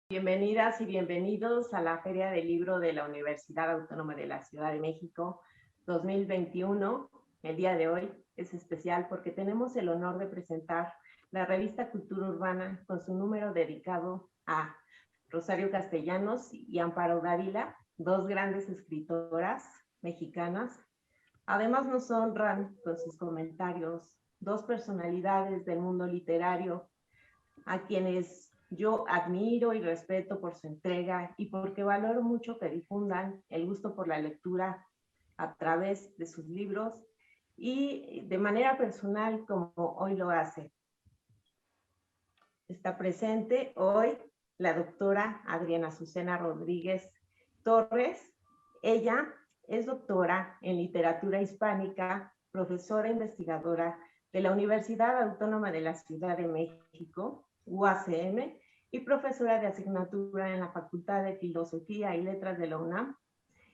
Bienvenidas y bienvenidos a la Feria del Libro de la Universidad Autónoma de la Ciudad de México 2021. El día de hoy es especial porque tenemos el honor de presentar la revista Cultura Urbana con su número dedicado a Rosario Castellanos y Amparo Dávila, dos grandes escritoras mexicanas. Además nos honran con sus comentarios dos personalidades del mundo literario a quienes yo admiro y respeto por su entrega y porque valoro mucho que difundan el gusto por la lectura a través de sus libros y de manera personal como hoy lo hace. Está presente hoy la doctora Adriana Azucena Rodríguez Torres. Ella es doctora en literatura hispánica, profesora investigadora de la Universidad Autónoma de la Ciudad de México, UACM, y profesora de asignatura en la Facultad de Filosofía y Letras de la UNAM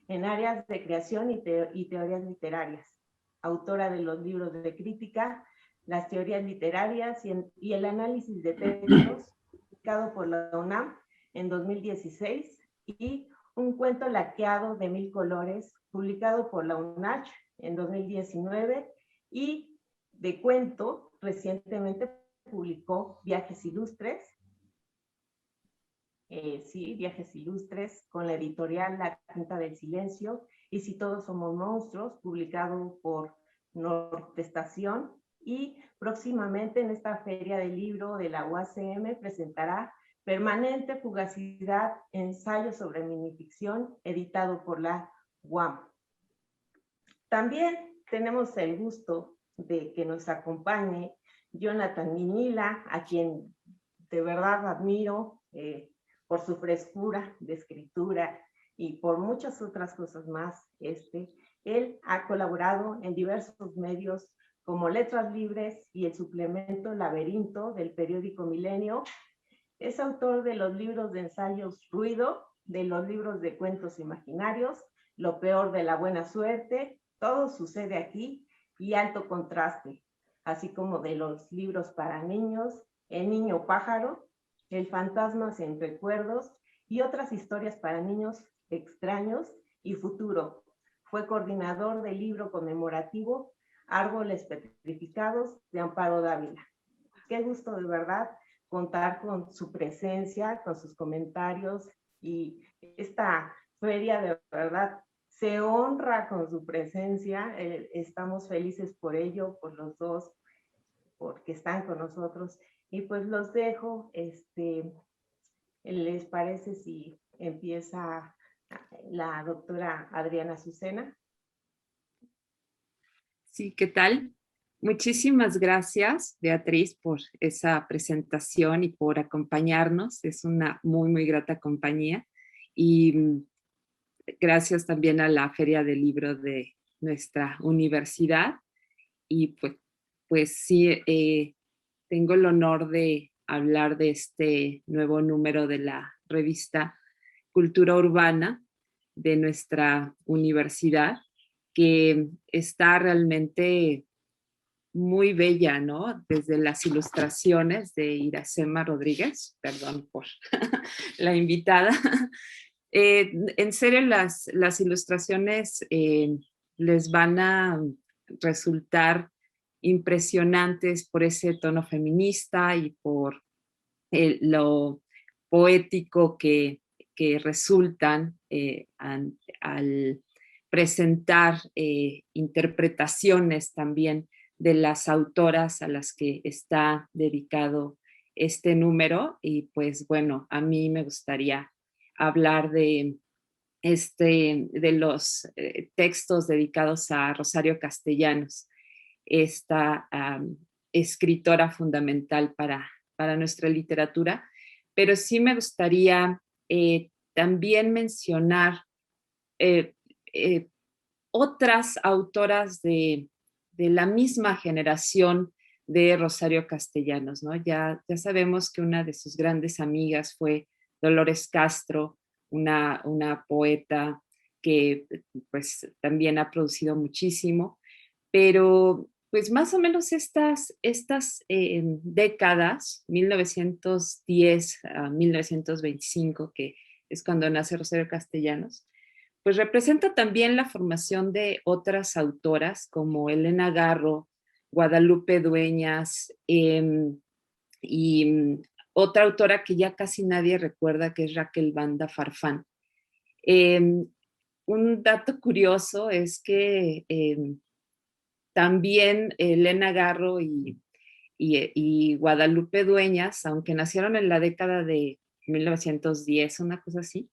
en áreas de creación y teorías literarias. Autora de los libros de crítica, las teorías literarias y el análisis de textos, publicado por la UNAM en 2016, y Un cuento laqueado de 1000 colores, publicado por la UNACH en 2019, y de cuento, recientemente publicó Viajes Ilustres, Viajes Ilustres, con la editorial La Quinta del Silencio, y Si todos somos monstruos, publicado por Norte Estación, y próximamente en esta Feria del Libro de la UACM presentará Permanente Fugacidad, ensayo sobre minificción, editado por la UAM. También tenemos el gusto de que nos acompañe Jonathan Minila, a quien de verdad admiro por su frescura de escritura y por muchas otras cosas más. Él ha colaborado en diversos medios como Letras Libres y el suplemento Laberinto del periódico Milenio. Es autor de los libros de ensayos Ruido, de los libros de cuentos imaginarios, Lo peor de la buena suerte, Todo sucede aquí y Alto contraste, así como de los libros para niños, El niño pájaro, El fantasma sin recuerdos y otras historias para niños extraños y futuro. Fue coordinador del libro conmemorativo Árboles Petrificados de Amparo Dávila. Qué gusto de verdad contar con su presencia, con sus comentarios, y esta feria de verdad se honra con su presencia. Estamos felices por ello, por los dos, porque están con nosotros. Y pues los dejo, ¿les parece si empieza la doctora Adriana Azucena? Sí, ¿qué tal? Muchísimas gracias, Beatriz, por esa presentación y por acompañarnos. Es una muy, muy grata compañía. Y gracias también a la Feria del Libro de nuestra universidad. Y pues sí, tengo el honor de hablar de este nuevo número de la revista Cultura Urbana de nuestra universidad, que está realmente muy bella, ¿no? Desde las ilustraciones de Iracema Rodríguez, perdón por la invitada. En serio, las ilustraciones les van a resultar impresionantes por ese tono feminista y por lo poético que resultan al presentar interpretaciones también de las autoras a las que está dedicado este número. Y pues bueno, a mí me gustaría hablar de los textos dedicados a Rosario Castellanos, esta escritora fundamental para nuestra literatura, pero sí me gustaría también mencionar eh, eh, otras autoras de la misma generación de Rosario Castellanos, ¿no? Ya sabemos que una de sus grandes amigas fue Dolores Castro, una poeta que pues también ha producido muchísimo, pero pues más o menos estas décadas, 1910 a 1925, que es cuando nace Rosario Castellanos, pues representa también la formación de otras autoras como Elena Garro, Guadalupe Dueñas, y otra autora que ya casi nadie recuerda, que es Raquel Banda Farfán. Un dato curioso es que también Elena Garro y Guadalupe Dueñas, aunque nacieron en la década de 1910, una cosa así,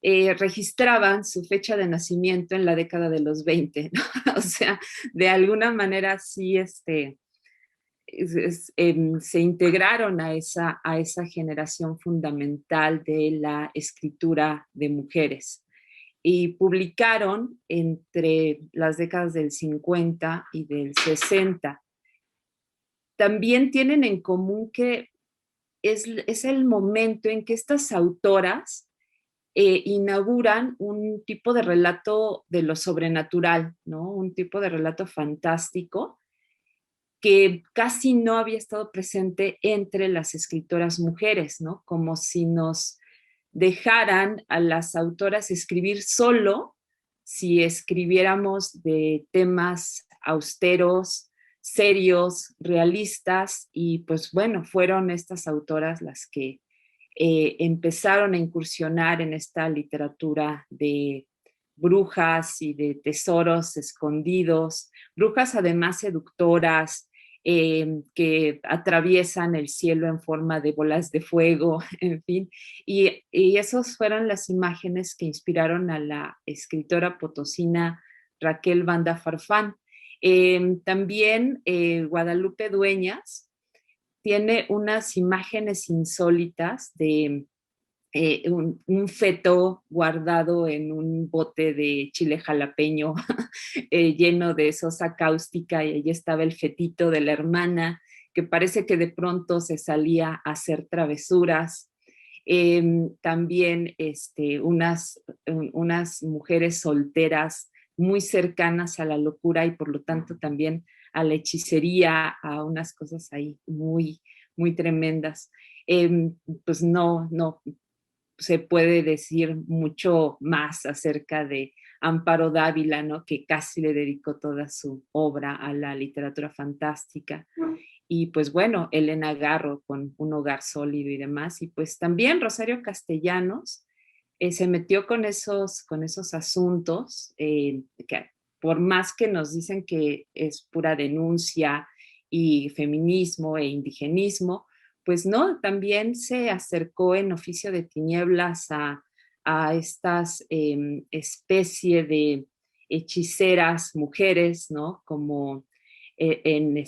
registraban su fecha de nacimiento en la década de los 20, ¿no? O sea, de alguna manera sí se integraron a esa generación fundamental de la escritura de mujeres y publicaron entre las décadas del 50 y del 60. También tienen en común que es el momento en que estas autoras inauguran un tipo de relato de lo sobrenatural, ¿no? Un tipo de relato fantástico que casi no había estado presente entre las escritoras mujeres, ¿no? Como si nos dejaran a las autoras escribir solo si escribiéramos de temas austeros, serios, realistas, y pues bueno, fueron estas autoras las que empezaron a incursionar en esta literatura de brujas y de tesoros escondidos, brujas además seductoras, que atraviesan el cielo en forma de bolas de fuego, en fin. Y esas fueron las imágenes que inspiraron a la escritora potosina Raquel Banda Farfán. También Guadalupe Dueñas tiene unas imágenes insólitas de un feto guardado en un bote de chile jalapeño lleno de sosa cáustica, y allí estaba el fetito de la hermana, que parece que de pronto se salía a hacer travesuras. También unas mujeres solteras muy cercanas a la locura y por lo tanto también a la hechicería, a unas cosas ahí muy, muy tremendas. Pues no se puede decir mucho más acerca de Amparo Dávila, ¿no? Que casi le dedicó toda su obra a la literatura fantástica. Y pues bueno, Elena Garro con Un hogar sólido y demás. Y pues también Rosario Castellanos se metió con esos asuntos, que por más que nos dicen que es pura denuncia y feminismo e indigenismo, pues no, también se acercó en Oficio de Tinieblas a estas especie de hechiceras mujeres, ¿no? Como en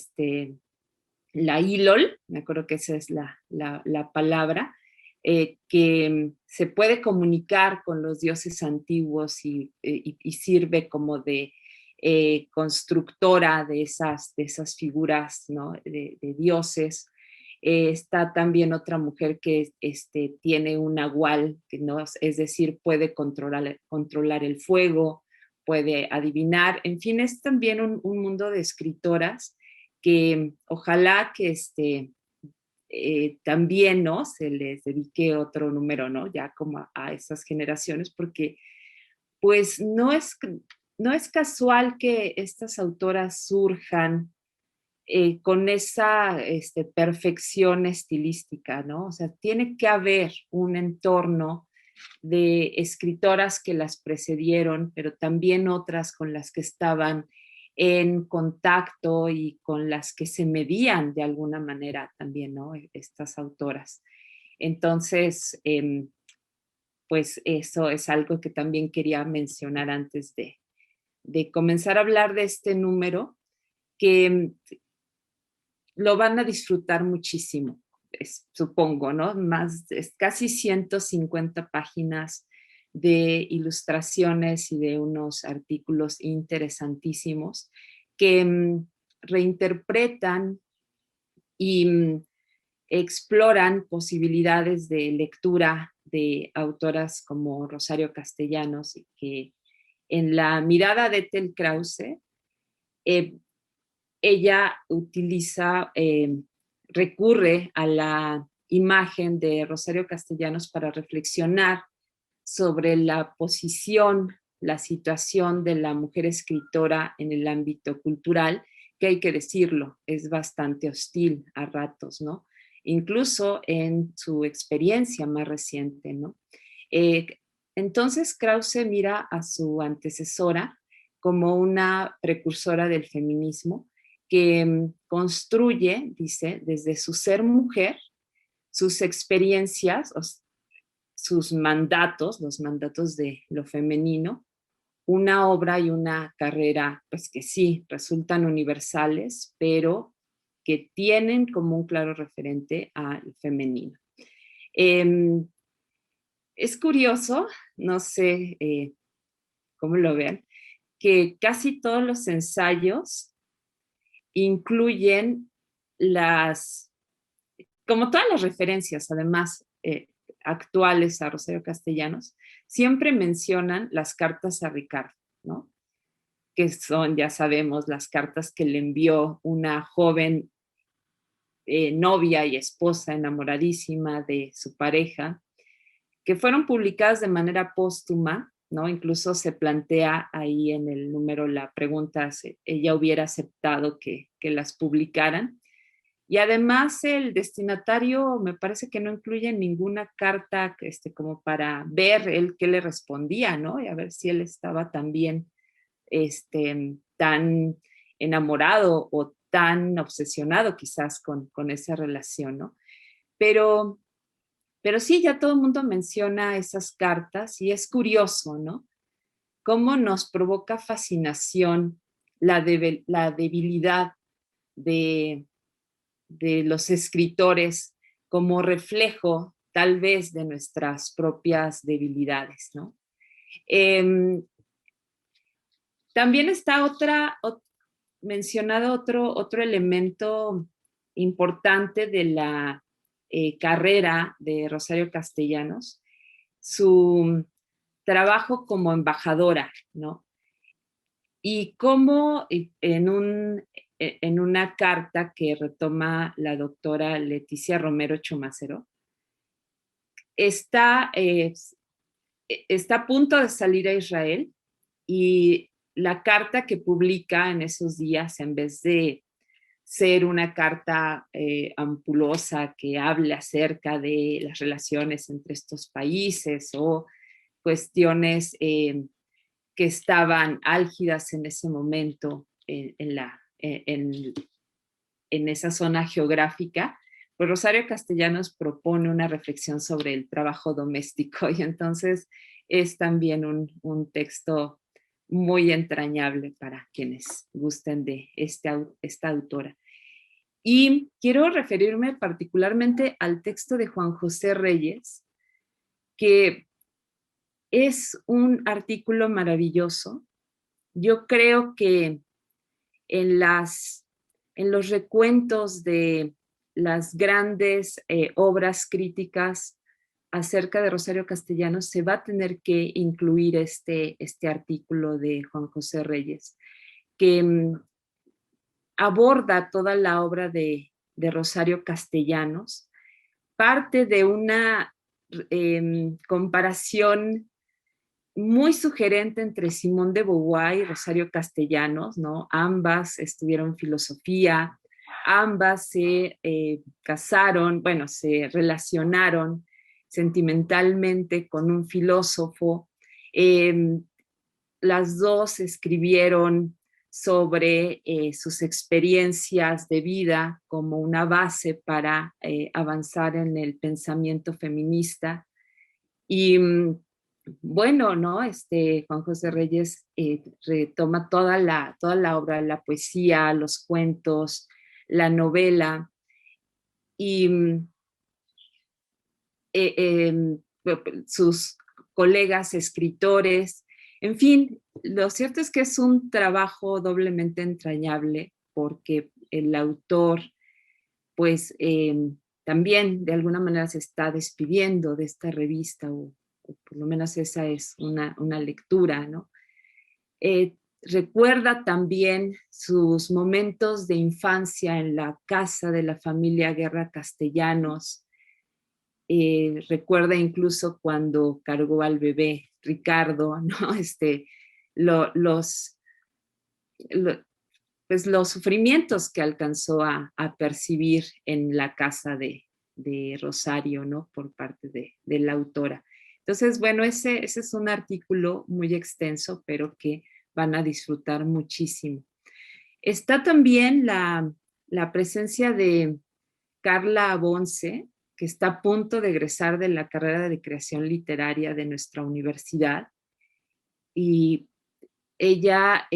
la Ilol, me acuerdo que esa es la palabra, que se puede comunicar con los dioses antiguos y sirve como de constructora de esas figuras, ¿no? de dioses. Está también otra mujer que tiene un nahual, que no, es decir, puede controlar el fuego, puede adivinar, en fin, es también un mundo de escritoras que ojalá que también, ¿no? Se les dedique otro número, ¿no? Ya como a esas generaciones, porque pues no es casual que estas autoras surjan con esa perfección estilística, ¿no? O sea, tiene que haber un entorno de escritoras que las precedieron, pero también otras con las que estaban en contacto y con las que se medían de alguna manera también, ¿no? Estas autoras. Entonces, pues eso es algo que también quería mencionar antes de comenzar a hablar de este número, que lo van a disfrutar muchísimo, supongo, ¿no? Casi 150 páginas de ilustraciones y de unos artículos interesantísimos que reinterpretan y exploran posibilidades de lectura de autoras como Rosario Castellanos, y que en la mirada de Ethel Krause ella recurre a la imagen de Rosario Castellanos para reflexionar sobre la posición, la situación de la mujer escritora en el ámbito cultural, que hay que decirlo, es bastante hostil a ratos, ¿no? Incluso en su experiencia más reciente, ¿no? Eh, entonces Krause mira a su antecesora como una precursora del feminismo que construye, dice, desde su ser mujer, sus experiencias, sus mandatos, los mandatos de lo femenino, una obra y una carrera, pues que sí, resultan universales, pero que tienen como un claro referente al femenino. Eh, es curioso, no sé cómo lo vean, que casi todos los ensayos incluyen como todas las referencias, además, actuales a Rosario Castellanos, siempre mencionan las cartas a Ricardo, ¿no? Que son, ya sabemos, las cartas que le envió una joven novia y esposa enamoradísima de su pareja, que fueron publicadas de manera póstuma, ¿no? Incluso se plantea ahí en el número la pregunta si ella hubiera aceptado que las publicaran. Y además el destinatario me parece que no incluye ninguna carta como para ver él qué le respondía, ¿no? Y a ver si él estaba también tan enamorado o tan obsesionado quizás con esa relación, ¿no? Pero, pero sí, ya todo el mundo menciona esas cartas y es curioso, ¿no? Cómo nos provoca fascinación la debilidad de los escritores como reflejo tal vez de nuestras propias debilidades, ¿no? Eh, también está mencionado otro elemento importante de la carrera de Rosario Castellanos, su trabajo como embajadora, ¿no? Y cómo en una carta que retoma la doctora Leticia Romero Chumacero, está a punto de salir a Israel y la carta que publica en esos días, en vez de ser una carta ampulosa que hable acerca de las relaciones entre estos países o cuestiones que estaban álgidas en ese momento en esa zona geográfica, pues Rosario Castellanos propone una reflexión sobre el trabajo doméstico y entonces es también un texto muy entrañable para quienes gusten de esta autora. Y quiero referirme particularmente al texto de Juan José Reyes, que es un artículo maravilloso. Yo creo que en los recuentos de las grandes obras críticas acerca de Rosario Castellanos se va a tener que incluir este artículo de Juan José Reyes, que aborda toda la obra de Rosario Castellanos, parte de una comparación muy sugerente entre Simone de Beauvoir y Rosario Castellanos, ¿no? Ambas estudiaron filosofía, ambas se casaron, bueno, se relacionaron sentimentalmente con un filósofo. Las dos escribieron sobre sus experiencias de vida como una base para avanzar en el pensamiento feminista. Y bueno, ¿no? Juan José Reyes retoma toda la obra, la poesía, los cuentos, la novela, y eh, eh, sus colegas escritores, en fin, lo cierto es que es un trabajo doblemente entrañable porque el autor, pues, también de alguna manera se está despidiendo de esta revista, o por lo menos esa es una lectura, ¿no? recuerda también sus momentos de infancia en la casa de la familia Guerra Castellanos. Recuerda incluso cuando cargó al bebé Ricardo, ¿no? Lo- los, lo- pues los sufrimientos que alcanzó a percibir en la casa de Rosario, ¿no? Por parte de la autora. Entonces, bueno, ese es un artículo muy extenso, pero que van a disfrutar muchísimo. Está también la presencia de Carla Bonce, que está a punto de egresar de la carrera de creación literaria de nuestra universidad. Y ella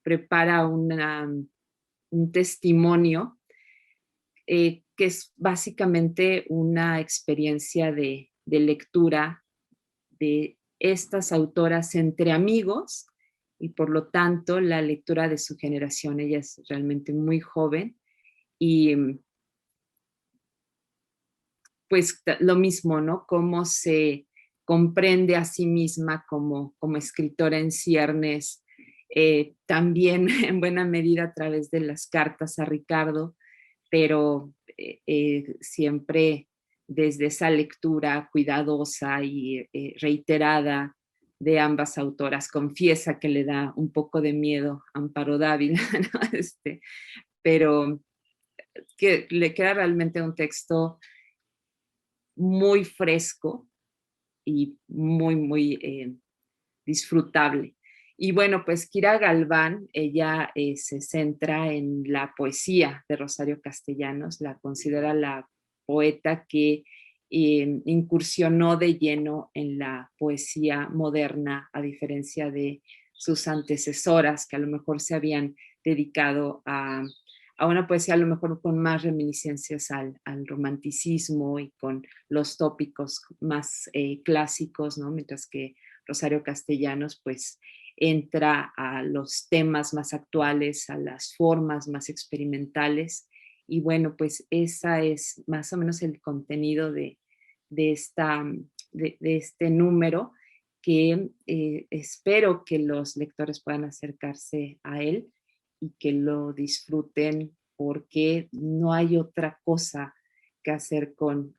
prepara un testimonio que es básicamente una experiencia de lectura de estas autoras entre amigos y por lo tanto la lectura de su generación. Ella es realmente muy joven y pues lo mismo, ¿no? Cómo se comprende a sí misma como escritora en ciernes, también en buena medida a través de las cartas a Ricardo, pero siempre desde esa lectura cuidadosa y reiterada de ambas autoras. Confiesa que le da un poco de miedo a Amparo Dávila, ¿no? Pero que le queda realmente un texto muy fresco y muy disfrutable. Y bueno, pues Kira Galván, ella se centra en la poesía de Rosario Castellanos, la considera la poeta que incursionó de lleno en la poesía moderna, a diferencia de sus antecesoras, que a lo mejor se habían dedicado a una poesía a lo mejor con más reminiscencias al romanticismo y con los tópicos más clásicos, ¿no? Mientras que Rosario Castellanos pues entra a los temas más actuales, a las formas más experimentales y bueno, pues esa es más o menos el contenido de, esta, de este número que espero que los lectores puedan acercarse a él y que lo disfruten porque no hay otra cosa que hacer con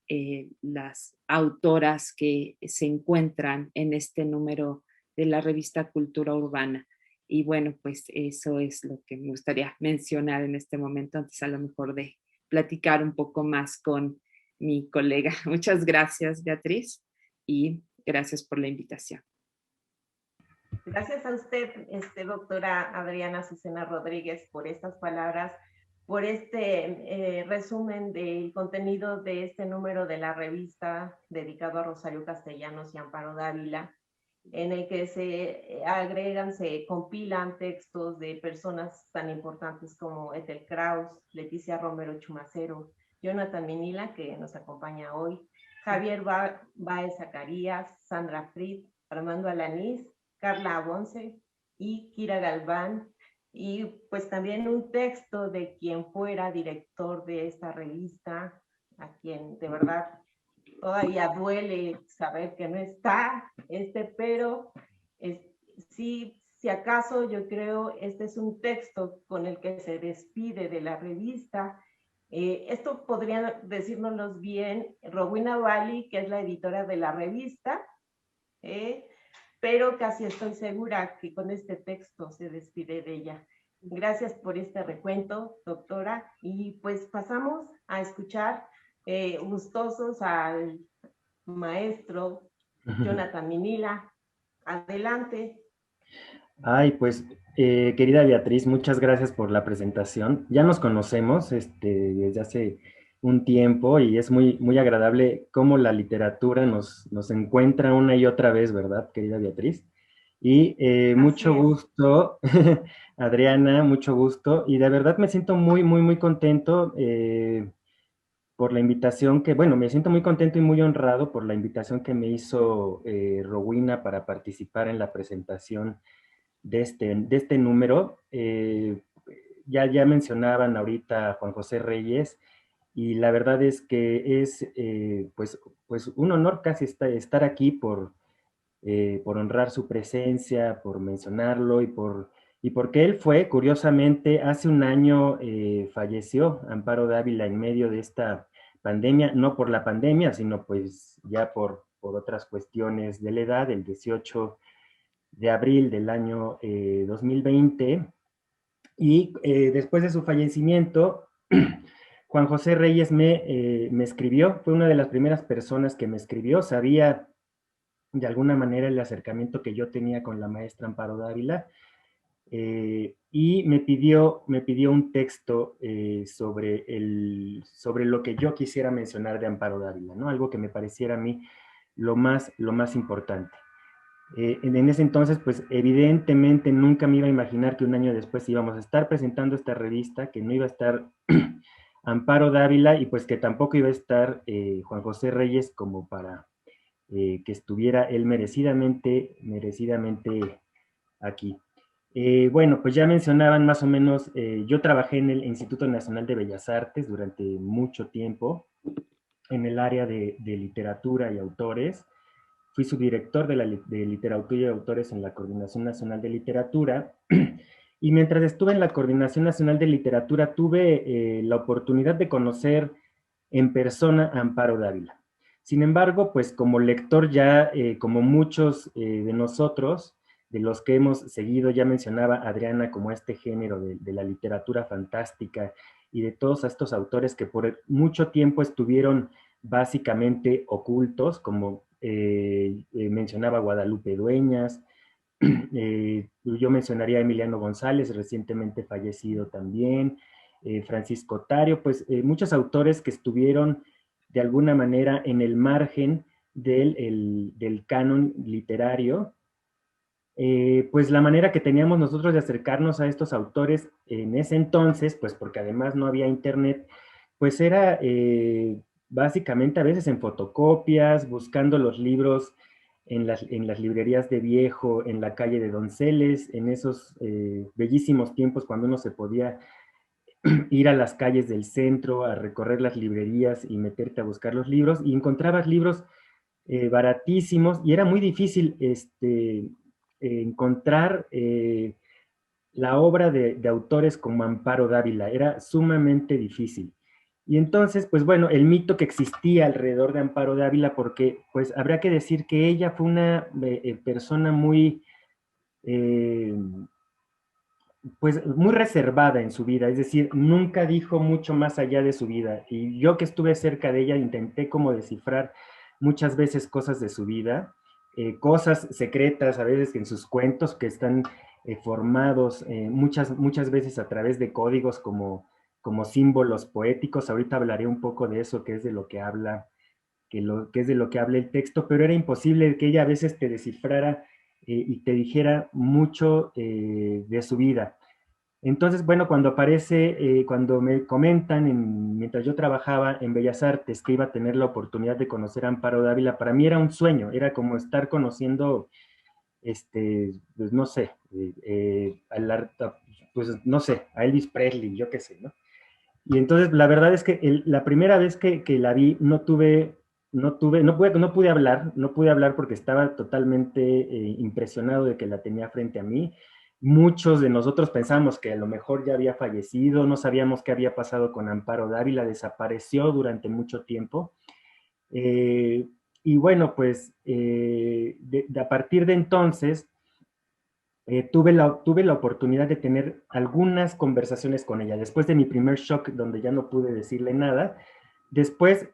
las autoras que se encuentran en este número de la revista Cultura Urbana. Y bueno, pues eso es lo que me gustaría mencionar en este momento, antes a lo mejor de platicar un poco más con mi colega. Muchas gracias, Beatriz, y gracias por la invitación. Gracias a usted, doctora Adriana Azucena Rodríguez, por estas palabras, por este resumen del contenido de este número de la revista dedicado a Rosario Castellanos y Amparo Dávila, en el que se agregan, se compilan textos de personas tan importantes como Ethel Kraus, Leticia Romero Chumacero, Jonathan Minila, que nos acompaña hoy, Javier Baez Zacarías, Sandra Fried, Armando Alanís, Carla Abonce y Kira Galván, y pues también un texto de quien fuera director de esta revista, a quien de verdad todavía duele saber que no está, pero sí, si acaso yo creo este es un texto con el que se despide de la revista. Esto podría decírnoslos bien Rowena Bali, que es la editora de la revista, pero casi estoy segura que con este texto se despide de ella. Gracias por este recuento, doctora, y pues pasamos a escuchar gustosos al maestro Jonathan Minila. Adelante. Ay, pues, querida Beatriz, muchas gracias por la presentación. Ya nos conocemos desde hace un tiempo y es muy agradable cómo la literatura nos encuentra una y otra vez, ¿verdad, querida Beatriz? Y mucho gusto, Adriana, mucho gusto. Y de verdad me siento muy contento por la invitación que, bueno, me siento muy contento y muy honrado por la invitación que me hizo Rowena para participar en la presentación de este número. Ya mencionaban ahorita a Juan José Reyes y la verdad es que es pues un honor casi estar aquí por honrar su presencia, por mencionarlo y por Y porque él fue, curiosamente, hace un año falleció Amparo Dávila en medio de esta pandemia, no por la pandemia, sino pues ya por otras cuestiones de la edad, el 18 de abril del año 2020. Y después de su fallecimiento, Juan José Reyes me escribió, fue una de las primeras personas que me escribió, sabía de alguna manera el acercamiento que yo tenía con la maestra Amparo Dávila, y me pidió un texto sobre lo que yo quisiera mencionar de Amparo Dávila, ¿no? Algo que me pareciera a mí lo más importante. En ese entonces, pues evidentemente nunca me iba a imaginar que un año después íbamos a estar presentando esta revista, que no iba a estar Amparo Dávila y pues que tampoco iba a estar Juan José Reyes como para que estuviera él merecidamente aquí. Bueno, pues ya mencionaban más o menos, yo trabajé en el Instituto Nacional de Bellas Artes durante mucho tiempo en el área de literatura y autores. Fui subdirector de literatura y autores en la Coordinación Nacional de Literatura. Y mientras estuve en la Coordinación Nacional de Literatura, tuve la oportunidad de conocer en persona a Amparo Dávila. Sin embargo, pues como lector ya, como muchos de nosotros, de los que hemos seguido, ya mencionaba Adriana, como este género de la literatura fantástica y de todos estos autores que por mucho tiempo estuvieron básicamente ocultos, como mencionaba Guadalupe Dueñas, yo mencionaría a Emiliano González, recientemente fallecido también, Francisco Tario, pues muchos autores que estuvieron de alguna manera en el margen del canon literario. Pues la manera que teníamos nosotros de acercarnos a estos autores en ese entonces, pues porque además no había internet, pues era básicamente a veces en fotocopias, buscando los libros en las librerías de viejo, en la calle de Donceles, en esos bellísimos tiempos cuando uno se podía ir a las calles del centro, a recorrer las librerías y meterte a buscar los libros, y encontrabas libros baratísimos, y era muy difícil encontrar la obra de autores como Amparo Dávila, era sumamente difícil. Y entonces, pues bueno, el mito que existía alrededor de Amparo Dávila, porque pues habría que decir que ella fue una persona muy, eh, pues muy reservada en su vida, es decir, nunca dijo mucho más allá de su vida. Y yo que estuve cerca de ella intenté como descifrar muchas veces cosas de su vida, cosas secretas a veces en sus cuentos que están formados muchas veces a través de códigos como símbolos poéticos. Ahorita hablaré un poco de eso, que es de lo que habla, que es de lo que habla el texto, pero era imposible que ella a veces te descifrara y te dijera mucho de su vida. Entonces, bueno, cuando aparece, cuando me comentan, mientras yo trabajaba en Bellas Artes, que iba a tener la oportunidad de conocer a Amparo Dávila, para mí era un sueño, era como estar conociendo, pues no sé, pues no sé, a Elvis Presley, yo qué sé, ¿no? Y entonces la verdad es que la primera vez que la vi no pude hablar porque estaba totalmente impresionado de que la tenía frente a mí. Muchos de nosotros pensamos que a lo mejor ya había fallecido, no sabíamos qué había pasado con Amparo Dávila, desapareció durante mucho tiempo. Eh, y bueno, pues a partir de entonces tuve la oportunidad de tener algunas conversaciones con ella. Después de mi primer shock, donde ya no pude decirle nada, después,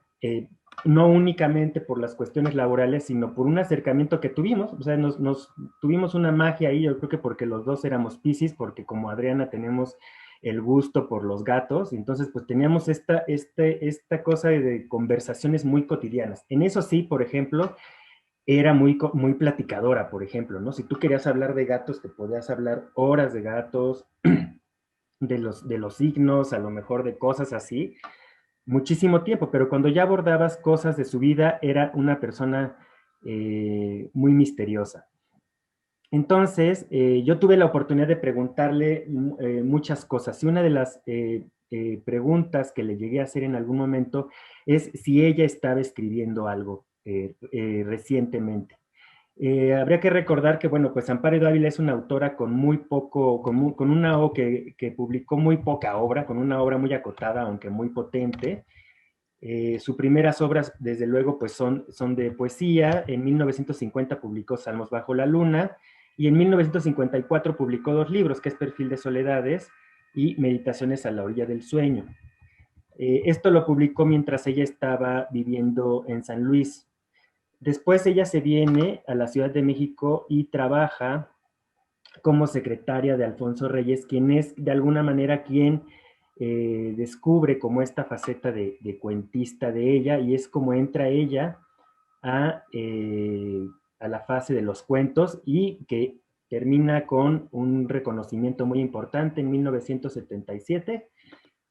no únicamente por las cuestiones laborales, sino por un acercamiento que tuvimos, o sea, tuvimos una magia ahí, yo creo que porque los dos éramos Piscis, porque como Adriana tenemos el gusto por los gatos, entonces pues teníamos esta cosa de conversaciones muy cotidianas. En eso sí, por ejemplo, era muy platicadora, por ejemplo, ¿no? Si tú querías hablar de gatos, te podías hablar horas de gatos, de los signos, a lo mejor de cosas así, muchísimo tiempo, pero cuando ya abordabas cosas de su vida, era una persona muy misteriosa. Entonces, yo tuve la oportunidad de preguntarle muchas cosas, y una de las preguntas que le llegué a hacer en algún momento es si ella estaba escribiendo algo recientemente. Habría que recordar que, bueno, pues Amparo Dávila es una autora con muy poco, con una que publicó muy poca obra, con una obra muy acotada, aunque muy potente. Sus primeras obras, desde luego, pues son de poesía. En 1950 publicó Salmos bajo la luna, y en 1954 publicó 2 libros, que es Perfil de soledades y Meditaciones a la orilla del sueño. Esto lo publicó mientras ella estaba viviendo en San Luis. Después ella se viene a la Ciudad de México y trabaja como secretaria de Alfonso Reyes, quien es de alguna manera quien descubre como esta faceta de cuentista de ella, y es como entra ella a la fase de los cuentos, y que termina con un reconocimiento muy importante en 1977,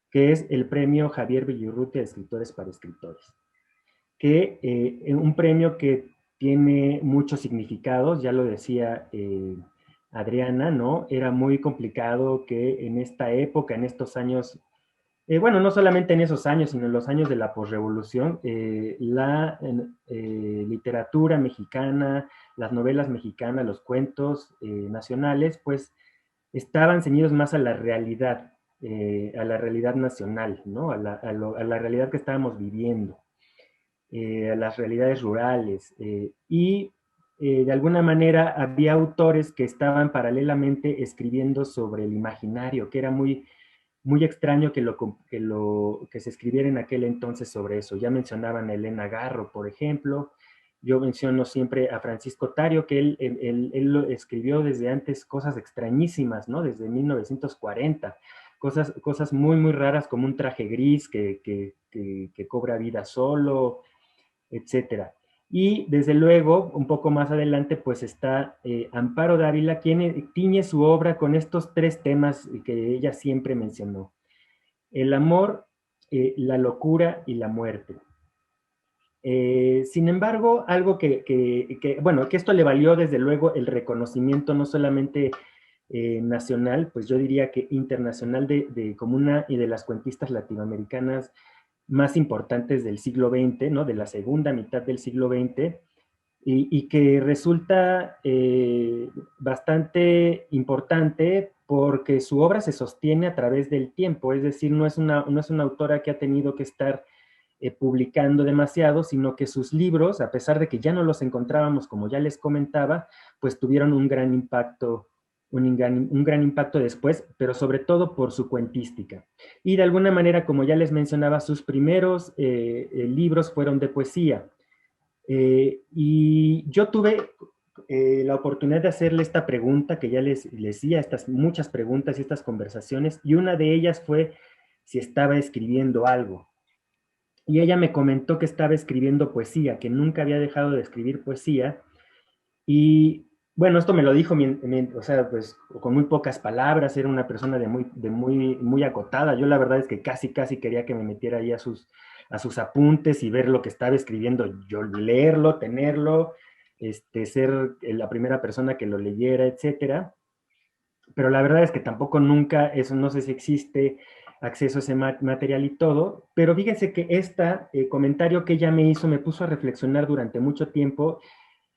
que es el premio Javier Villaurrutia de Escritores para Escritores, que un premio que tiene muchos significados, ya lo decía Adriana, ¿no? Era muy complicado que en esta época, en estos años, bueno, no solamente en esos años, sino en los años de la posrevolución, la literatura mexicana, las novelas mexicanas, los cuentos nacionales, pues estaban ceñidos más a la realidad nacional, ¿no? A la realidad que estábamos viviendo, a las realidades rurales, de alguna manera había autores que estaban paralelamente escribiendo sobre el imaginario, que era muy extraño que se escribiera en aquel entonces sobre eso. Ya mencionaban a Elena Garro, por ejemplo. Yo menciono siempre a Francisco Tario, que él lo escribió desde antes cosas extrañísimas, ¿no? Desde 1940. Cosas muy, muy raras, como un traje gris que cobra vida solo, etcétera. Y desde luego, un poco más adelante, pues está Amparo Dávila, quien tiñe su obra con estos 3 temas que ella siempre mencionó: el amor, la locura y la muerte. Sin embargo, algo bueno, que esto le valió desde luego el reconocimiento no solamente nacional, pues yo diría que internacional, como una y de las cuentistas latinoamericanas más importantes del siglo XX, ¿no? De la segunda mitad del siglo XX, y que resulta bastante importante porque su obra se sostiene a través del tiempo, es decir, no es una autora que ha tenido que estar publicando demasiado, sino que sus libros, a pesar de que ya no los encontrábamos, como ya les comentaba, pues tuvieron un gran impacto, un gran impacto después, pero sobre todo por su cuentística. Y de alguna manera, como ya les mencionaba, sus primeros libros fueron de poesía. Y yo tuve la oportunidad de hacerle esta pregunta que ya les decía, estas muchas preguntas y estas conversaciones, y una de ellas fue si estaba escribiendo algo. Y ella me comentó que estaba escribiendo poesía, que nunca había dejado de escribir poesía. Y bueno, esto me lo dijo, o sea, pues con muy pocas palabras. Era una persona muy acotada. Yo la verdad es que casi quería que me metiera ahí a sus apuntes y ver lo que estaba escribiendo, yo leerlo, tenerlo, ser la primera persona que lo leyera, etcétera. Pero la verdad es que tampoco nunca, eso no sé si existe acceso a ese material y todo, pero fíjense que este comentario que ella me hizo me puso a reflexionar durante mucho tiempo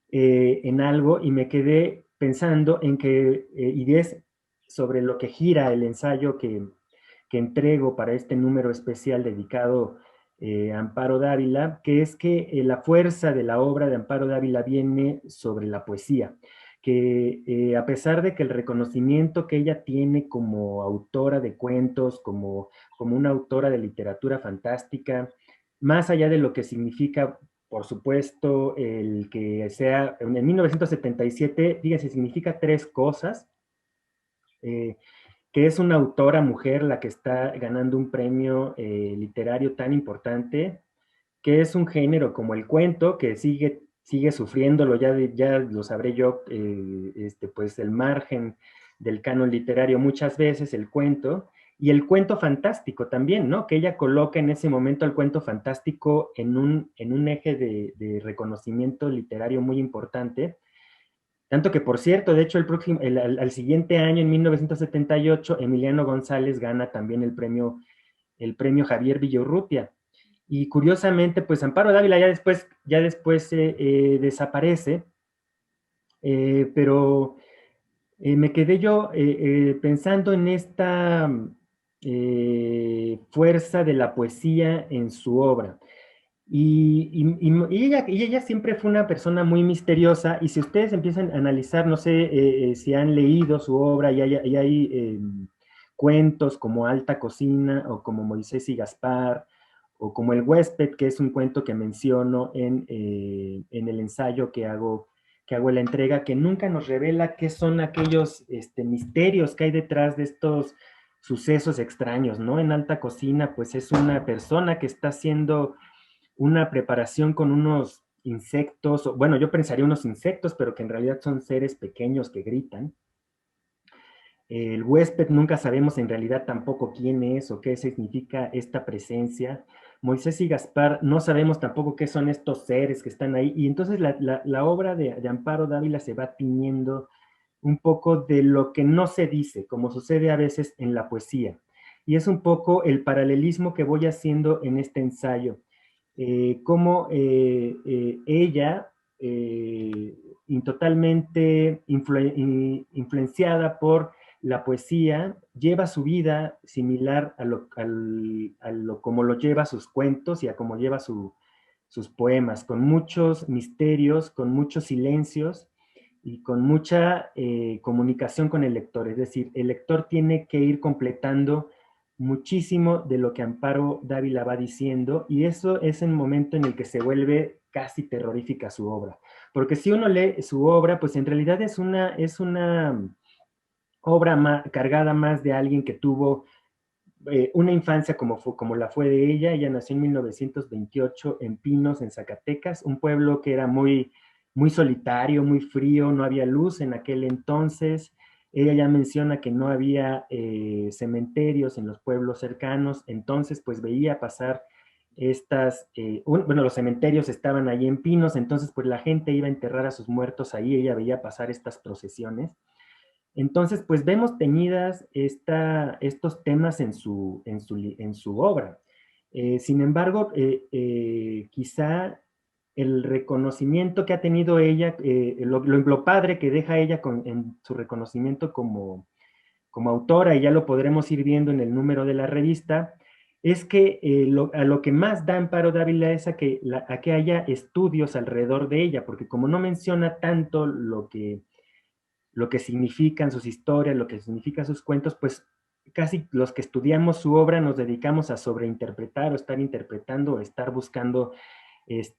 en algo, y me quedé pensando en que ideas sobre lo que gira el ensayo que entrego para este número especial dedicado a Amparo Dávila, que es que la fuerza de la obra de Amparo Dávila viene sobre la poesía, que a pesar de que el reconocimiento que ella tiene como autora de cuentos, como una autora de literatura fantástica, más allá de lo que significa, por supuesto, el que sea, en 1977, fíjense, significa 3 cosas, que es una autora mujer la que está ganando un premio literario tan importante, que es un género como el cuento, que sigue sufriéndolo, ya lo sabré yo, pues el margen del canon literario muchas veces, el cuento, y el cuento fantástico también, ¿no? Que ella coloca en ese momento el cuento fantástico en un eje de reconocimiento literario muy importante. Tanto que, por cierto, de hecho, al siguiente año, en 1978, Emiliano González gana también el premio Javier Villaurrutia. Y curiosamente, pues Amparo Dávila ya después desaparece, pero me quedé yo pensando en esta fuerza de la poesía en su obra. Y ella siempre fue una persona muy misteriosa, y si ustedes empiezan a analizar, no sé si han leído su obra, y hay cuentos como Alta Cocina, o como Moisés y Gaspar, o como El Huésped, que es un cuento que menciono en el ensayo que hago en la entrega, que nunca nos revela qué son aquellos misterios que hay detrás de estos sucesos extraños, ¿no? En Alta Cocina, pues es una persona que está haciendo una preparación con unos insectos, bueno, yo pensaría unos insectos, pero que en realidad son seres pequeños que gritan. El huésped nunca sabemos en realidad tampoco quién es o qué significa esta presencia. Moisés y Gaspar no sabemos tampoco qué son estos seres que están ahí. Y entonces la obra de Amparo Dávila se va tiñendo un poco de lo que no se dice, como sucede a veces en la poesía. Y es un poco el paralelismo que voy haciendo en este ensayo. Cómo ella, totalmente influenciada por la poesía, lleva su vida similar a lo como lo lleva sus cuentos y a cómo lleva sus poemas, con muchos misterios, con muchos silencios y con mucha comunicación con el lector. Es decir, el lector tiene que ir completando muchísimo de lo que Amparo Dávila va diciendo, y eso es el momento en el que se vuelve casi terrorífica su obra. Porque si uno lee su obra, pues en realidad es una obra cargada más de alguien que tuvo una infancia como la fue de ella. Ella nació en 1928 en Pinos, en Zacatecas, un pueblo que era muy, muy solitario, muy frío, no había luz en aquel entonces. Ella ya menciona que no había cementerios en los pueblos cercanos, entonces pues veía pasar bueno, los cementerios estaban ahí en Pinos, entonces pues la gente iba a enterrar a sus muertos ahí, ella veía pasar estas procesiones. Entonces, pues vemos teñidas estos temas en su obra. Sin embargo, quizá el reconocimiento que ha tenido ella, lo padre que deja ella en su reconocimiento como autora, y ya lo podremos ir viendo en el número de la revista, es que a lo que más da Amparo Dávila es a que haya estudios alrededor de ella, porque como no menciona tanto lo que significan sus historias, lo que significan sus cuentos, pues casi los que estudiamos su obra nos dedicamos a sobreinterpretar o estar interpretando o estar buscando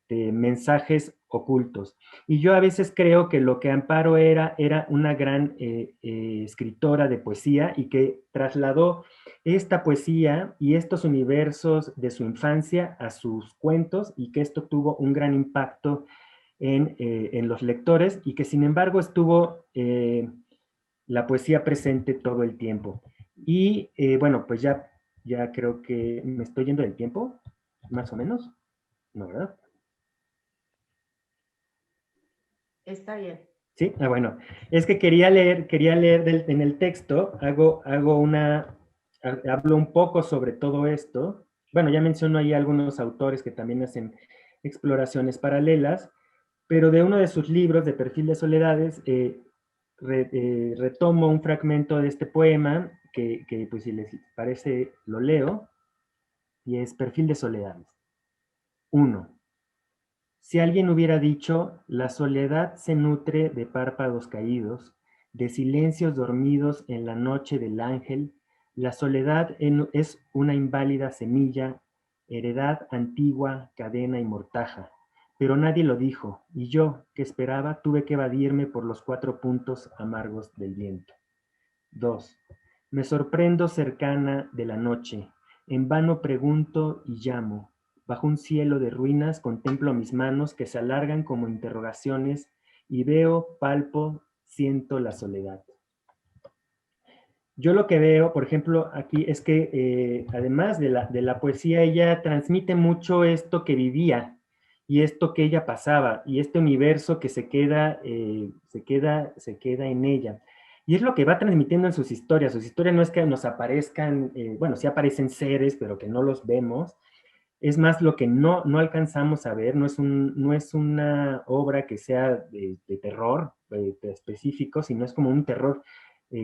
mensajes ocultos. Y yo a veces creo que lo que Amparo era una gran escritora de poesía, y que trasladó esta poesía y estos universos de su infancia a sus cuentos, y que esto tuvo un gran impacto en los lectores, y que sin embargo estuvo la poesía presente todo el tiempo. Y bueno, pues ya creo que me estoy yendo del tiempo, más o menos, ¿no, verdad? Está bien. Sí, bueno, es que quería leer en el texto, hablo un poco sobre todo esto. Bueno, ya menciono ahí algunos autores que también hacen exploraciones paralelas, pero de uno de sus libros, de Perfil de Soledades, retomo un fragmento de este poema que, pues si les parece lo leo, y es Perfil de Soledades. 1. Si alguien hubiera dicho, la soledad se nutre de párpados caídos, de silencios dormidos en la noche del ángel, la soledad es una inválida semilla, heredad antigua, cadena y mortaja. Pero nadie lo dijo, y yo, que esperaba, tuve que evadirme por los 4 puntos amargos del viento. 2. Me sorprendo cercana de la noche, en vano pregunto y llamo. Bajo un cielo de ruinas contemplo mis manos que se alargan como interrogaciones, y veo, palpo, siento la soledad. Yo lo que veo, por ejemplo, aquí es que además de la poesía, ella transmite mucho esto que vivía y esto que ella pasaba, y este universo que se queda en ella. Y es lo que va transmitiendo en sus historias. Sus historias no es que nos aparezcan, bueno, sí aparecen seres, pero que no los vemos. es más lo que no alcanzamos a ver, no es una obra que sea de terror específico, sino es como un terror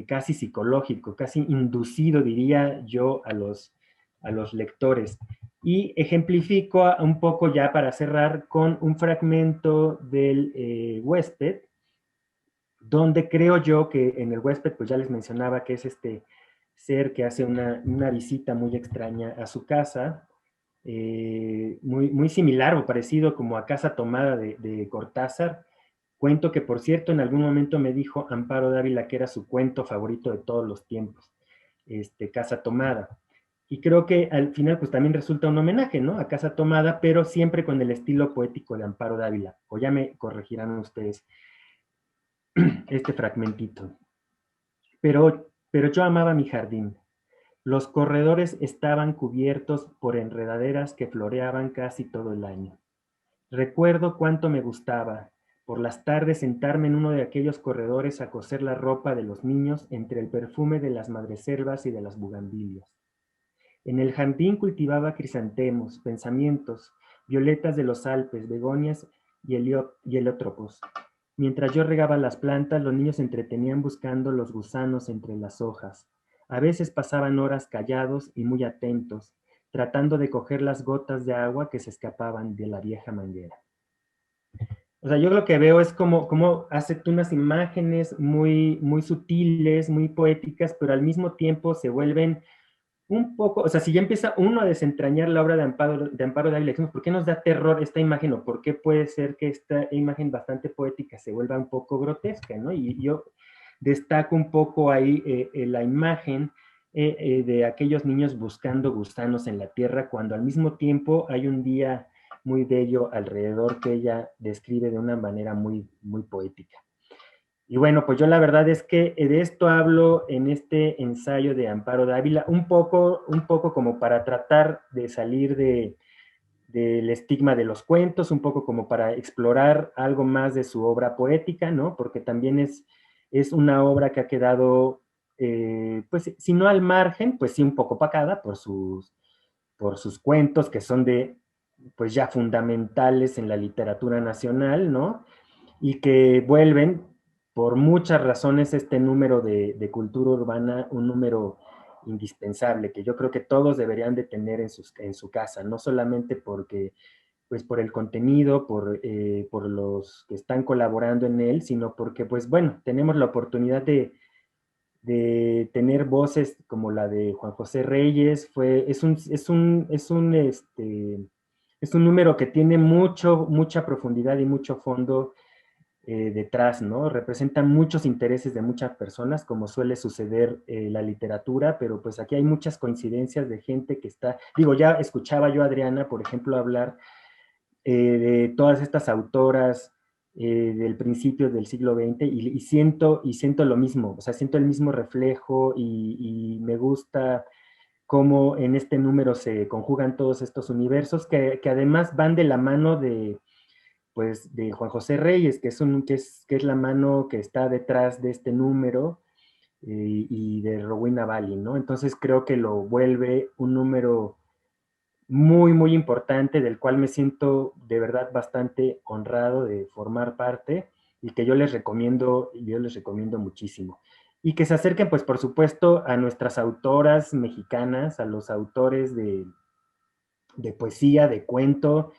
casi psicológico, casi inducido, diría yo, a los lectores. Y ejemplifico un poco ya para cerrar con un fragmento del huésped, donde creo yo que en el huésped, pues ya les mencionaba que es este ser que hace una visita muy extraña a su casa, muy similar o parecido como a Casa Tomada de Cortázar, cuento que por cierto en algún momento me dijo Amparo Dávila que era su cuento favorito de todos los tiempos, Casa Tomada. Y creo que al final pues también resulta un homenaje, ¿no? A Casa Tomada, pero siempre con el estilo poético de Amparo Dávila. O ya me corregirán ustedes este fragmentito. Pero yo amaba mi jardín. Los corredores estaban cubiertos por enredaderas que floreaban casi todo el año. Recuerdo cuánto me gustaba, por las tardes sentarme en uno de aquellos corredores a coser la ropa de los niños entre el perfume de las madreselvas y de las bugambilias. En el jardín cultivaba crisantemos, pensamientos, violetas de los Alpes, begonias y heliotropos. Mientras yo regaba las plantas, los niños se entretenían buscando los gusanos entre las hojas. A veces pasaban horas callados y muy atentos, tratando de coger las gotas de agua que se escapaban de la vieja manguera. O sea, yo lo que veo es como hace unas imágenes muy sutiles, muy poéticas, pero al mismo tiempo se vuelven un poco, o sea, si ya empieza uno a desentrañar la obra de Amparo Dávila, ¿por qué nos da terror esta imagen o por qué puede ser que esta imagen bastante poética se vuelva un poco grotesca, ¿no? Y yo destaco un poco ahí la imagen de aquellos niños buscando gusanos en la tierra cuando al mismo tiempo hay un día muy bello alrededor que ella describe de una manera muy poética. Y bueno, pues yo la verdad es que de esto hablo en este ensayo de Amparo Dávila, un poco como para tratar de salir del estigma de los cuentos, un poco como para explorar algo más de su obra poética, ¿no? Porque también es una obra que ha quedado, pues si no al margen, pues sí un poco opacada por sus cuentos que son pues ya fundamentales en la literatura nacional, ¿no? Y que vuelven por muchas razones este número de cultura urbana un número indispensable, que yo creo que todos deberían de tener en su casa, no solamente porque, pues por el contenido, por los que están colaborando en él, sino porque, pues bueno, tenemos la oportunidad de tener voces como la de Juan José Reyes, es un número que tiene mucha profundidad y mucho fondo detrás, ¿no? Representan muchos intereses de muchas personas, como suele suceder la literatura, pero pues aquí hay muchas coincidencias de gente que está, digo, ya escuchaba yo a Adriana, por ejemplo, hablar de todas estas autoras del principio del siglo XX y siento lo mismo, o sea, siento el mismo reflejo y me gusta cómo en este número se conjugan todos estos universos que además van de la mano pues de Juan José Reyes, que es la mano que está detrás de este número, y de Rowena Bali, ¿no? Entonces creo que lo vuelve un número muy importante, del cual me siento de verdad bastante honrado de formar parte y que yo les recomiendo muchísimo. Y que se acerquen, pues por supuesto, a nuestras autoras mexicanas, a los autores de poesía, de cuento,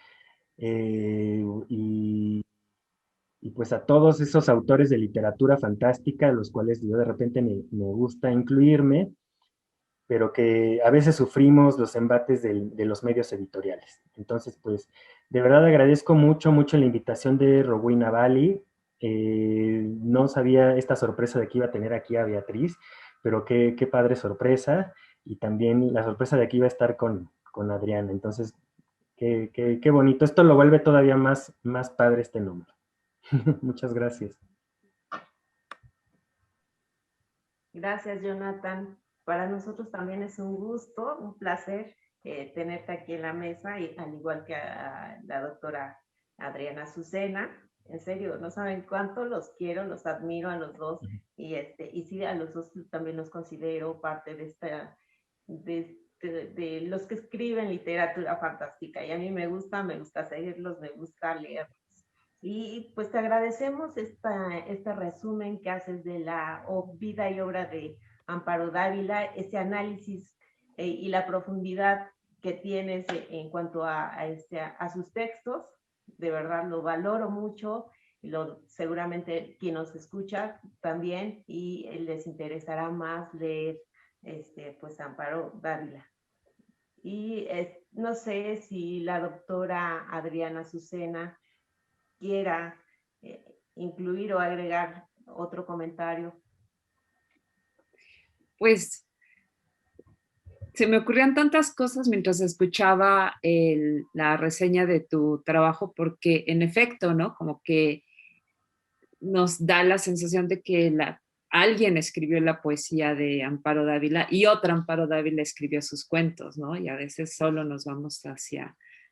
y pues a todos esos autores de literatura fantástica, los cuales yo de repente me gusta incluirme, pero que a veces sufrimos los embates de los medios editoriales. Entonces, pues, de verdad agradezco mucho la invitación de Rowena Bali. No sabía esta sorpresa de que iba a tener aquí a Beatriz, pero qué padre sorpresa. Y también la sorpresa de que iba a estar con Adriana. Entonces, qué bonito. Esto lo vuelve todavía más padre este número. Muchas gracias. Gracias, Jonathan. Para nosotros también es un gusto, un placer tenerte aquí en la mesa, y al igual que a la doctora Adriana Azucena. En serio, no saben cuánto los quiero, los admiro a los dos, y sí, a los dos también los considero parte de de los que escriben literatura fantástica, y a mí me gusta seguirlos, me gusta leerlos. Y pues te agradecemos este resumen que haces de la vida y obra de Amparo Dávila, ese análisis y la profundidad que tienes en cuanto a sus textos. De verdad lo valoro mucho, seguramente quien nos escucha también, y les interesará más leer pues Amparo Dávila. Y no sé si la doctora Adriana Azucena quiera incluir o agregar otro comentario. Pues se me ocurrían tantas cosas mientras escuchaba la reseña de tu trabajo, porque en efecto, ¿no? Como que nos da la sensación de que alguien escribió la poesía de Amparo Dávila y otra Amparo Dávila escribió sus cuentos, ¿no? Y a veces solo nos vamos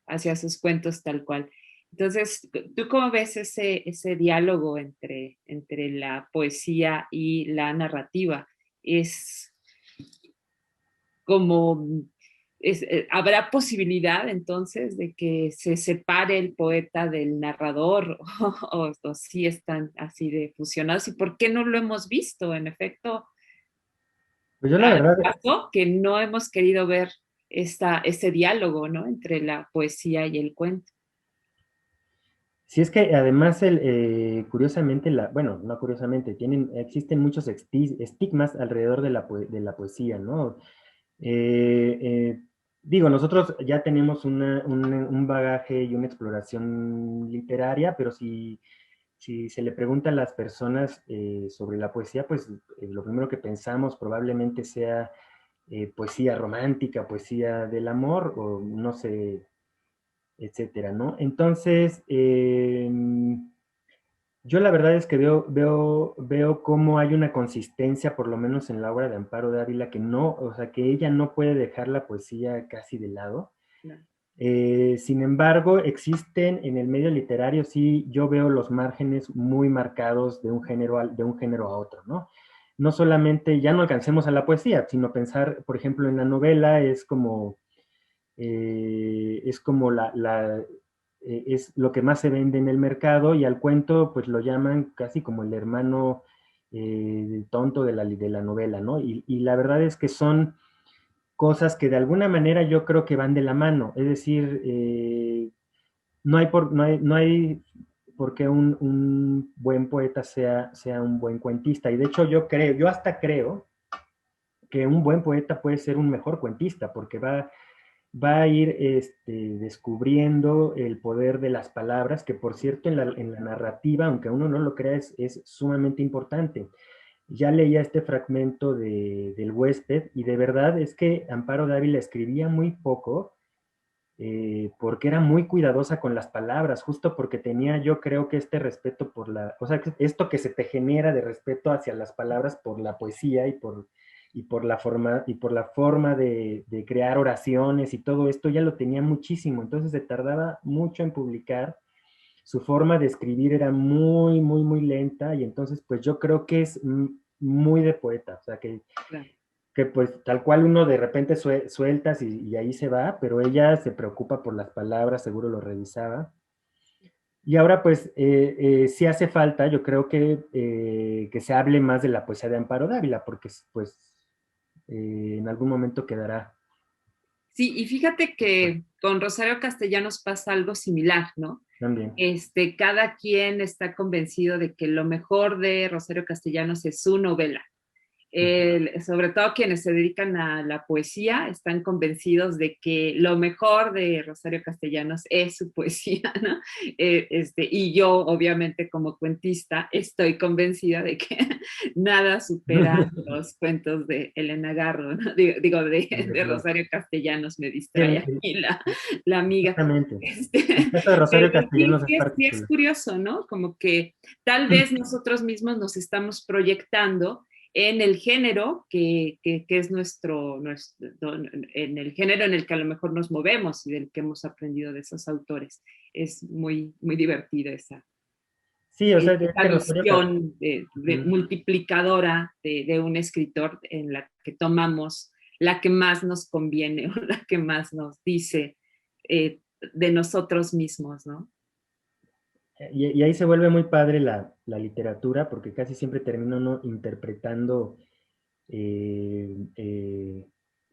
hacia sus cuentos tal cual. Entonces, ¿tú cómo ves ese diálogo entre la poesía y la narrativa? Es como, ¿habrá posibilidad entonces de que se separe el poeta del narrador o si están así de fusionados? ¿Y por qué no lo hemos visto? En efecto, Pues yo la verdad, pasó que no hemos querido ver ese diálogo, ¿no? Entre la poesía y el cuento. sí es que además, curiosamente, bueno, no curiosamente, existen muchos estigmas alrededor de de la poesía, ¿no? Eh, eh, Digo, nosotros ya tenemos un bagaje y una exploración literaria, pero si se le pregunta a las personas sobre la poesía, pues lo primero que pensamos probablemente sea poesía romántica, poesía del amor, o no sé, etcétera, ¿no? Entonces, yo la verdad es que veo cómo hay una consistencia, por lo menos en la obra de Amparo Dávila, que no, o sea, que ella no puede dejar la poesía casi de lado. No. Sin embargo, existen en el medio literario, sí, yo veo los márgenes muy marcados de un de un género a otro, ¿no? No solamente, ya no alcancemos a la poesía, sino pensar, por ejemplo, en la novela es como es lo que más se vende en el mercado, y al cuento pues lo llaman casi como el hermano tonto de la novela, ¿no? Y la verdad es que son cosas que de alguna manera yo creo que van de la mano, es decir, no hay por qué un buen poeta sea un buen cuentista, y de hecho yo hasta creo que un buen poeta puede ser un mejor cuentista, porque va a ir descubriendo el poder de las palabras, que por cierto en la narrativa, aunque uno no lo crea, es sumamente importante. Ya leía este fragmento del huésped, y de verdad es que Amparo Dávila escribía muy poco, porque era muy cuidadosa con las palabras, justo porque tenía, yo creo que este respeto o sea, esto que se te genera de respeto hacia las palabras por la poesía y por la forma de crear oraciones y todo esto, ya lo tenía muchísimo, entonces se tardaba mucho en publicar. Su forma de escribir era muy, muy, muy lenta, y entonces pues yo creo que es muy de poeta, o sea, Claro. que pues tal cual uno de repente sueltas y ahí se va, pero ella se preocupa por las palabras, seguro lo revisaba. Y ahora pues sí hace falta, yo creo que se hable más de la poesía de Amparo Dávila, porque pues en algún momento quedará. Sí, y fíjate que con Rosario Castellanos pasa algo similar, ¿no? También. Cada quien está convencido de que lo mejor de Rosario Castellanos es su novela. Sobre todo quienes se dedican a la poesía están convencidos de que lo mejor de Rosario Castellanos es su poesía, ¿no? Y yo, obviamente, como cuentista, estoy convencida de que nada supera los cuentos de Elena Garro, ¿no? Digo de Rosario Castellanos, me distrae aquí la amiga. Exactamente. El caso de Rosario Castellanos es Sí es particular. curioso, ¿no? Como que tal vez nosotros mismos nos estamos proyectando en el género que es en el género en el que a lo mejor nos movemos y del que hemos aprendido de esos autores. Es muy, muy divertida Sí, o sea, es esa que Rosario visión multiplicadora de un escritor en la que tomamos la que más nos conviene o la que más nos dice de nosotros mismos, ¿no? Y ahí se vuelve muy padre la literatura, porque casi siempre termina uno interpretando,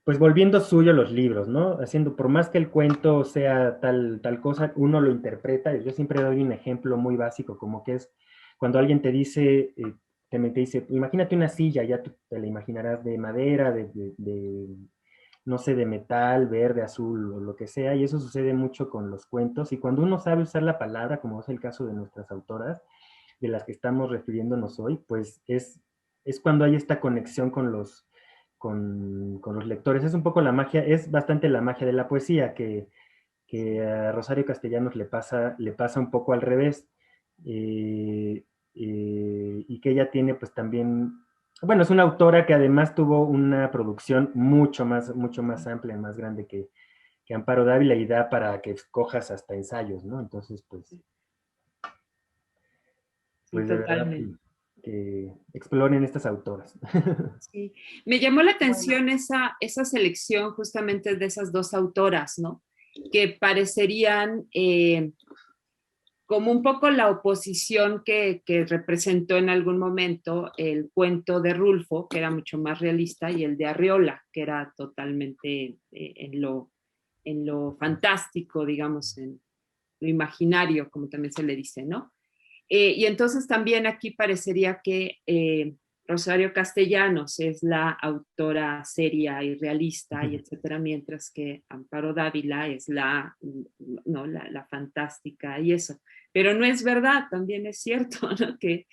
pues volviendo suyo los libros, ¿no? Haciendo, por más que el cuento sea tal cosa, uno lo interpreta. Yo siempre doy un ejemplo muy básico, como que es cuando alguien te dice, te dice, imagínate una silla, ya tú te la imaginarás de madera, no sé, de metal, verde, azul o lo que sea, y eso sucede mucho con los cuentos, y cuando uno sabe usar la palabra, como es el caso de nuestras autoras, de las que estamos refiriéndonos hoy, pues es cuando hay esta conexión con los lectores. Es un poco la magia, es bastante la magia de la poesía, que a Rosario Castellanos le pasa un poco al revés, y que ella tiene pues también, bueno, es una autora que además tuvo una producción mucho más amplia, más grande que Amparo Dávila, y da para que escojas hasta ensayos, ¿no? Entonces, Sí, pues de verdad totalmente. que exploren estas autoras. Sí. Me llamó la Bueno, atención esa selección justamente de esas dos autoras, ¿no? Que parecerían como un poco la oposición que representó en algún momento el cuento de Rulfo, que era mucho más realista, y el de Arriola, que era totalmente en lo fantástico, digamos, en lo imaginario, como también se le dice, ¿no? Y entonces también aquí parecería que Rosario Castellanos es la autora seria y realista, y etcétera, mientras que Amparo Dávila es no, la fantástica y eso. Pero no es verdad, también es cierto, ¿no? Que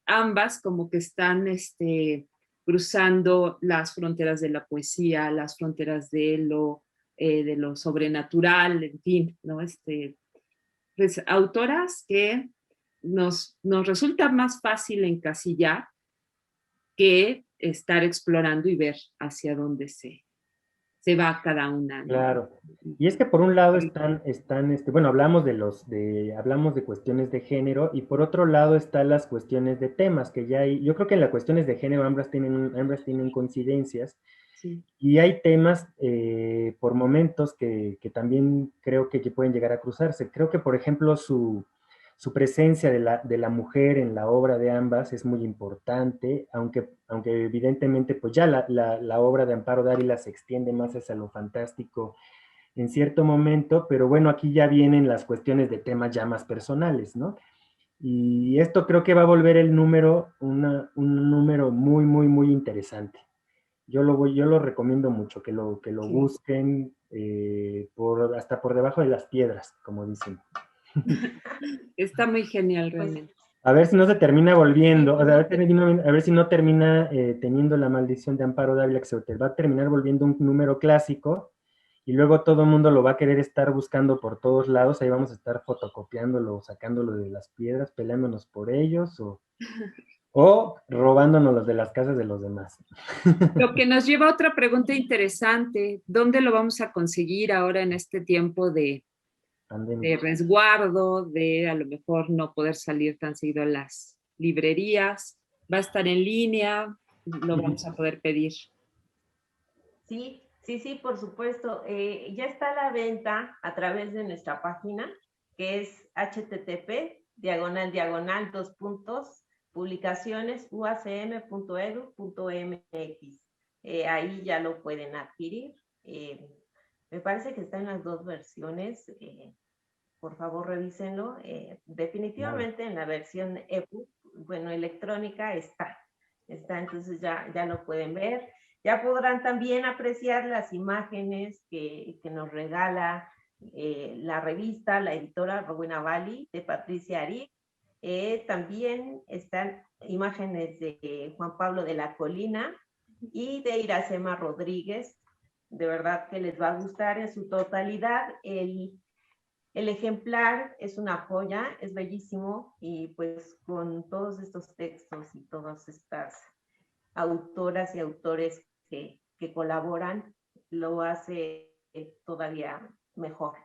ambas como que están cruzando las fronteras de la poesía, las fronteras de lo sobrenatural, en fin, ¿no? Pues, autoras que nos resulta más fácil encasillar que estar explorando y ver hacia dónde se va cada una, ¿no? Claro. Y es que por un lado bueno, hablamos de cuestiones de género, y por otro lado están las cuestiones de temas, que ya hay, yo creo que en las cuestiones de género ambas tienen coincidencias, Sí. y hay temas por momentos que también creo que pueden llegar a cruzarse. Creo que, por ejemplo, su presencia de la mujer en la obra de ambas es muy importante, aunque evidentemente pues ya la obra de Amparo Dávila se extiende más hacia lo fantástico en cierto momento, pero bueno, aquí ya vienen las cuestiones de temas ya más personales, ¿no? Y esto creo que va a volver el número un número muy interesante. Yo lo recomiendo mucho, que lo Sí. busquen hasta por debajo de las piedras, como dicen. Está muy genial pues realmente. A ver si no se termina sí, volviendo, o pues sea, a ver si no termina teniendo la maldición de Amparo Dávila, que se va a terminar volviendo un número clásico, y luego todo el mundo lo va a querer estar buscando por todos lados. Ahí vamos a estar fotocopiándolo, sacándolo de las piedras, peleándonos por ellos, o robándonos los de las casas de los demás. Lo que nos lleva a otra pregunta interesante: ¿dónde lo vamos a conseguir ahora en este tiempo de Pandemia. resguardo, de a lo mejor no poder salir tan seguido a las librerías? ¿Va a estar en línea? ¿Lo vamos a poder pedir? sí, sí, por supuesto. Ya está a la venta a través de nuestra página, que es http:// dos puntos, publicaciones uacm.edu.mx. Ahí ya lo pueden adquirir. Me parece que está en las dos versiones. Por favor, revísenlo. Claro. Definitivamente en la versión EPUB, bueno, electrónica está, entonces ya lo pueden ver. Ya podrán también apreciar las imágenes que nos regala la revista, la editora Rowena Bali, de Patricia Ari. También están imágenes de Juan Pablo de la Colina y de Iracema Rodríguez. De verdad que les va a gustar en su totalidad. El ejemplar es una joya, es bellísimo, y pues con todos estos textos y todas estas autoras y autores que colaboran, lo hace todavía mejor,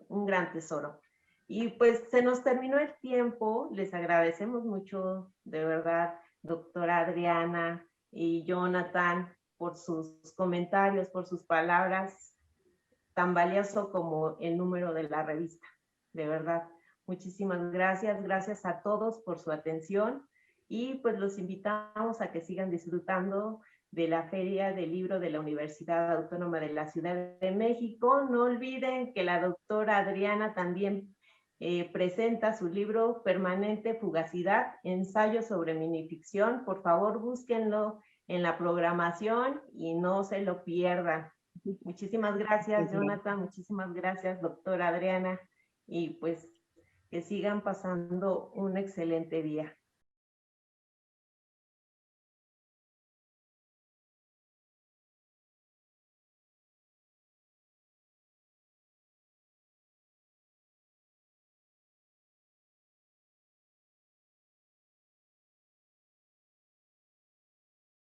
un gran tesoro. Y pues se nos terminó el tiempo, les agradecemos mucho, de verdad, doctora Adriana y Jonathan, por sus comentarios, por sus palabras, tan valioso como el número de la revista. De verdad, muchísimas gracias. Gracias a todos por su atención y pues los invitamos a que sigan disfrutando de la Feria del Libro de la Universidad Autónoma de la Ciudad de México. No olviden que la doctora Adriana también presenta su libro Permanente Fugacidad, ensayo sobre minificción. Por favor, búsquenlo en la programación y no se lo pierdan. Muchísimas gracias, Jonathan. Muchísimas gracias, doctora Adriana. Y pues que sigan pasando un excelente día.